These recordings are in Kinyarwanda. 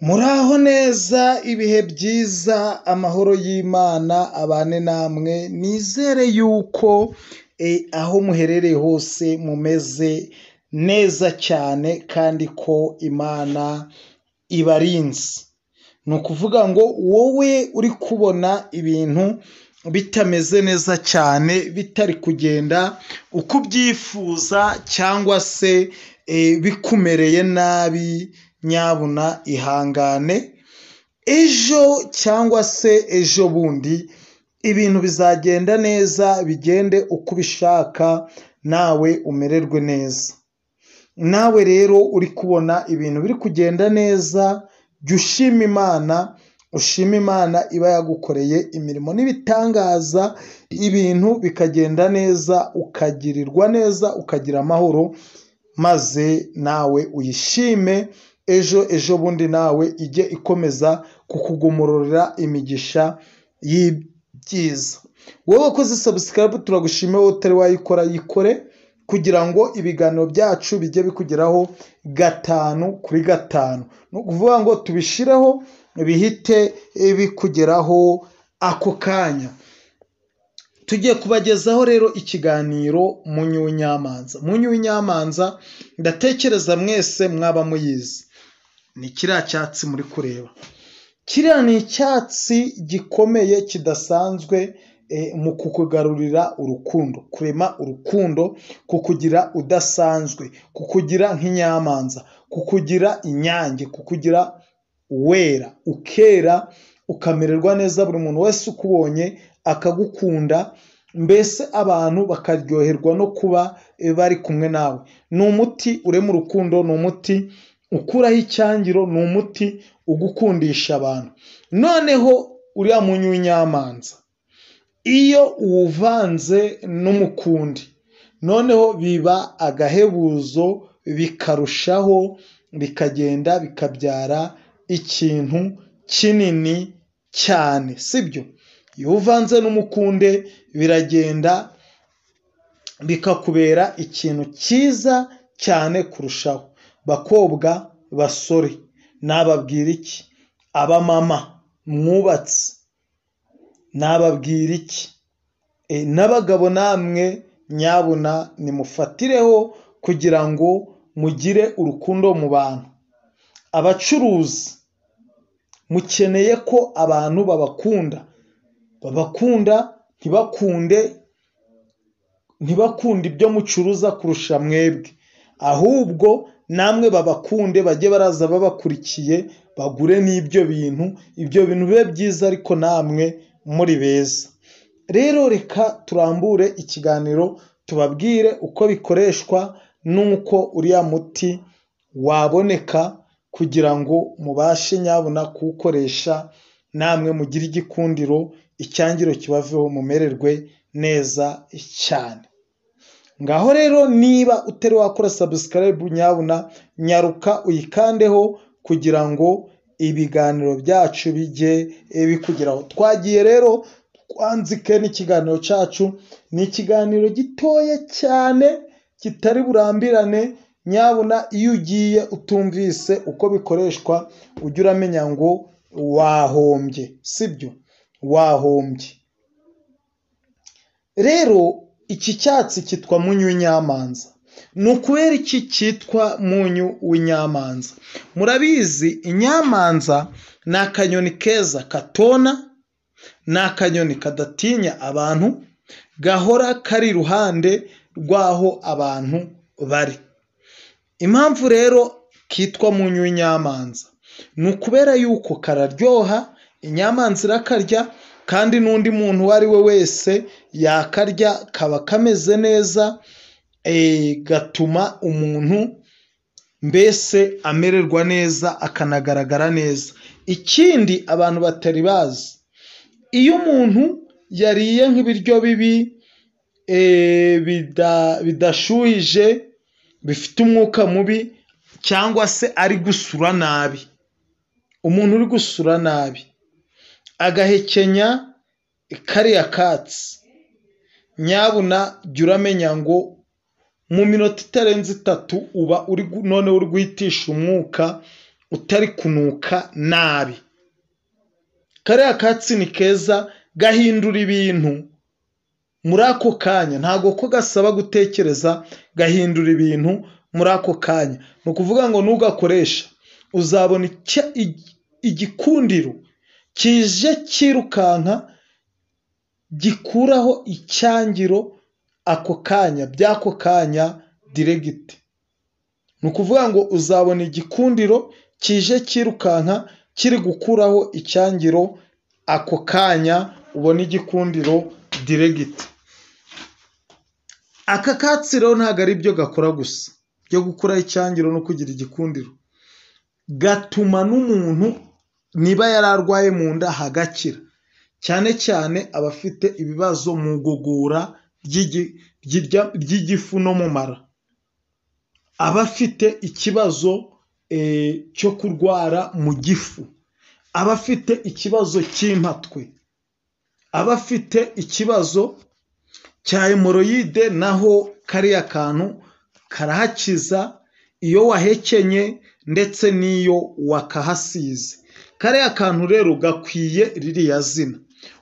Muraho neza, ibihe byiza, amahoro y'Imana abane namwe, nizere yuko aho muherereye hose mumeze neza cyane kandi ko Imana ibarinze. Ni ukuvuga ngo wowe uri kubona ibintu bitameze neza cyane, bitari kugenda uko ubyifuza cyangwa se bikumereye nabi, nyabuna ihangane, ejo cyangwa se ejo bundi ibintu bizagenda neza, bigende uko ubishaka, nawe umererwe neza. Nawe rero uri kubona ibintu biri kugenda neza, jya ushima Imana, ushima Imana iba yagukoreye imirimo n'ibitangaza, ibintu bikagenda neza, ukagirirwa neza, ukagira amahoro, maze nawe uyishime, ejo bundi nawe ijye ikomeza kukugumururira imigisha y'ibyiza. Wowe wakoze subscribe turagushimiye, wowe utari wayikora yikore, kugira ngo ibiganiro byacu bijye bikugeraho 5/5. Ni ukuvuga ngo tubishireho bihite bikugeraho ako kanya. Tugiye kubagezaho rero ikiganiro Munyu w'Inyamanza. Munyu w'Inyamanza ndatekereza mwese mwaba muyizi. Ni kiriya cyatsi muri kureba. Kiriya ni icyatsi gikomeye kidasanzwe mu kukugarurira urukundo, kurema urukundo, kukugira udasanzwe, kukugira nk'inyamanza, kukugira inyange, kukugira wera, ukera, ukamererwa neza, buri muntu wese ukubonye akagukunda, mbese abantu bakaryoherwa no kuba bari kumwe nawe. Ni umuti urema urukundo, ni umuti ukuraho icyangiro, ni umuti ugukundisha abantu. Noneho uriya munyu w'inyamanza, iyo uwuvanze n'umukundi, noneho biba agahebuzo, bikarushaho, bikagenda bikabyara ikintu kinini cyane, sibyo? Iyo uvanze n'umukunde biragenda bikakubera ikintu cyiza cyane kurushaho. Bakobwa, basore, nababwira iki? Abamama mwubatse, nababwira iki? N'abagabo namwe nyabuna nimufatireho kugira ngo mugire urukundo mu bantu. Abacuruzi, mukeneye ko abantu babakunda, ntibakunde ibyo mucuruza kurusha mwebwe, ahubwo namwe babakunde, bajye baraza babakurikiye, bagure n'ibyo bintu bibe byiza, ariko namwe muri beza. Rero reka turambure ikiganiro tubabwire uko bikoreshwa, n'uko uriya muti waboneka, kugira ngo mubashe nyabuna kuwukoresha, namwe mugire igikundiro, icyangiro kibaveho, mumererwe neza cyane. Ngaho rero niba utari wakora subscribe, nyabuna nyaruka uyikandeho kugira ngo ibiganiro byacu bijye bikugeraho. Twagiye rero twanzike n'ikiganiro cyacu. Ni ikiganiro gitoya cyane kitari burambirane, nyabuna iyo ugiye utumvise uko bikoreshwa ujye uramenya ngo wahombye, sibyo? Wahombye. Rero iki cyatsi cyitwa munyu w'inyamanza. Ni ukubera iki cyitwa munyu w'inyamanza? Murabizi inyamanza ni akanyoni keza katona, ni akanyoni kadatinya abantu, gahora kari iruhande rw'aho abantu bari. Impamvu rero kitwa munyu w'inyamanza ni ukubera yuko kararyoha, inyamanza irakarya, kandi n'undi muntu uwo ari we wese yakarya, kaba kameze neza, gatuma umuntu mbese amererwa neza, akanagaragara neza. Ikindi abantu batari bazi, iyo umuntu yariye nk'ibiryo bibi, bidashuhije, bifite umwuka mubi, cyangwa se ari gusura nabi, umuntu uri gusura nabi agahekenya kariya katsi, nyabuna jya uramenya ngo mu minota itarenze 3 uba uri guhitisha umwuka, utari kunuka nabi. Kariya katsi ni keza, gahindura ibintu muri ako kanya, ntago ko gasaba gutekereza, gahindura ibintu muri ako kanya. Ni ukuvuga ngo nugakoresha uzabona igikundiro kije kirukanka gikuraho icyangiro ako kanya, by'ako kanya diregiti. Ni ukuvuga ngo uzabona igikundiro kije kirukanka kiri gukuraho icyangiro ako kanya, ubona igikundiro diregiti. Aka katsi rero ntabwo ari byo gakora gusa byo gukuraho icyangiro no kugira igikundiro, gatuma n'umuntu niba yararwaye mu nda hagakira, cyane cyane abafite ibibazo mu igogora ry'igifu no mu mara, abafite ikibazo cyo kurwara mu gifu, abafite ikibazo cy'impatwe, abafite ikibazo cya hemoroyide, naho kariya kantu karahakiza iyo wahekenye ndetse n'iyo wakahasize. Kariya kantu rero gakwiye ririya zina,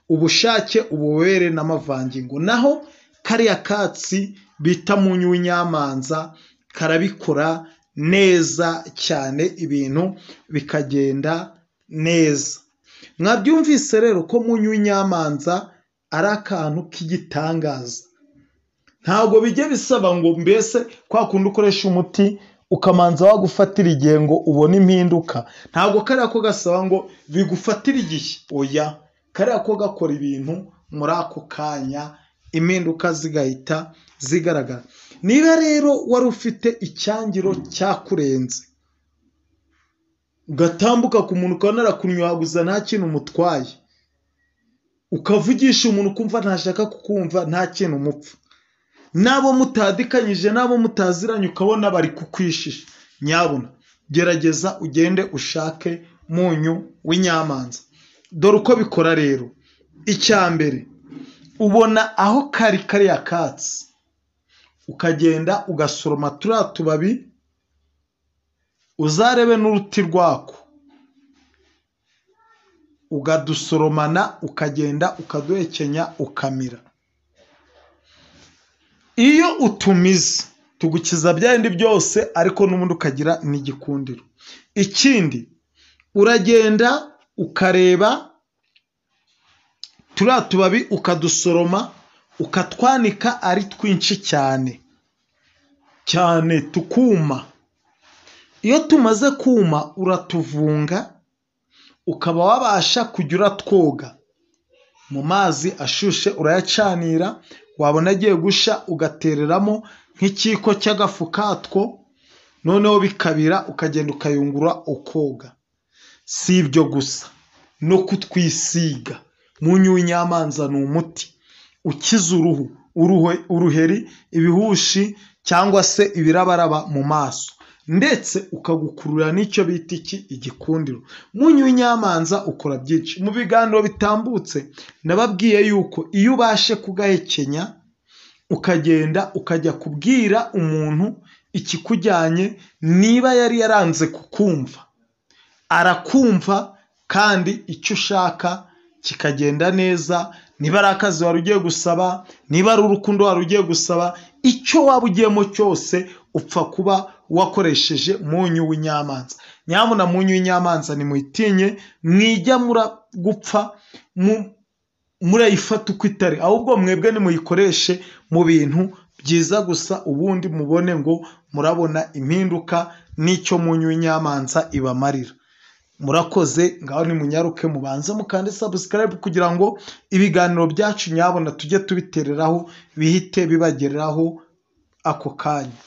ubushake, ububobere n'amavangingo. Naho kariya katsi bita munyu w'inyamanza karabikora neza cyane, ibintu bikagenda neza. Mwabyumvise rero ko munyu w'inyamanza ari akantu k'igitangaza. Ntabwo bijye bisaba ngo mbese kwa kundi ukoresha umuti ukamanza wagufatira igihe ngo ubone impinduka. Ntabwo kariya ko gasaba ngo bigufatire igihe, oya, kariya ko gakora ibintu muri ako kanya, impinduka zigahita zigaragara. Niba rero wari ufite icyangiro cyakurenze, ugatambuka ku muntu ukabona arakunywaguza nta kintu umutwaye, ukavugisha umuntu ukumva ntashaka kukumva, nta kintu umupfa, n'abo mutadikanyije n'abo mutaziranye ukabona bari kukwishisha, nyabuna gerageza ugende ushake munyu w'inyamanza. Dore uko bikora rero. Icya mbere, ubona aho kariya katsi, ukagenda ugasoroma turiya tubabi, uzarebe n'uruti rwako, ugadusoromana, ukagenda ukaduhekenya ukamira. Iyo utumize tugukiza bya bindi byose, ariko n'ubundi ukagira n'igikundiro. Ikindi, uragenda ukareba turiya tubabi ukadusoroma, ukatwanika ari twinshi cyane cyane tukuma. Iyo tumaze kuma uratuvunga, ukaba wabasha kujya uratwoga mu mazi ashushe, urayacanira, wabona agiye gusha ugatereramo nk'ikiko cy'agafu katwo, noneho bikabira, ukagenda ukayungura ukoga. Si ibyo gusa, no kutwisiga. Munyu w'inyamanza ni umuti ukiza uruhu, uruheri, ibihushi cyangwa se ibirabaraba mu maso, ndetse ukagukurura n'icyo bita igikundiro. Munyu w'inyamanza ukora byinshi. Mu biganiro bitambutse nababwiye yuko iyo ubashe kugahekenya, ukagenda ukajya kubwira umuntu ikikujyanye, niba yari yaranze kukumva, arakumva kandi icyo ushaka kikagenda neza. Niba ari akazi wari ugiye gusaba, niba ari urukundo wari ugiye gusaba, icyo waba ugiyemo cyose upfa kuba wakoresheje munyu w'inyamanza. Nyamuna munyu w'inyamanza nimuyitinye, mwijya gupfa murayifata uko itari, ahubwo mwebwe nimuyikoreshe mu bintu byiza gusa, ubundi mubone ngo murabona impinduka n'icyo munyu w'inyamanza ibamarira. Murakoze, ngaho nimunyaruke mubanze mukande subscribe kugira ngo ibiganiro byacu nyabona tujye tubitereraho bihite bibagereraho ako kanya.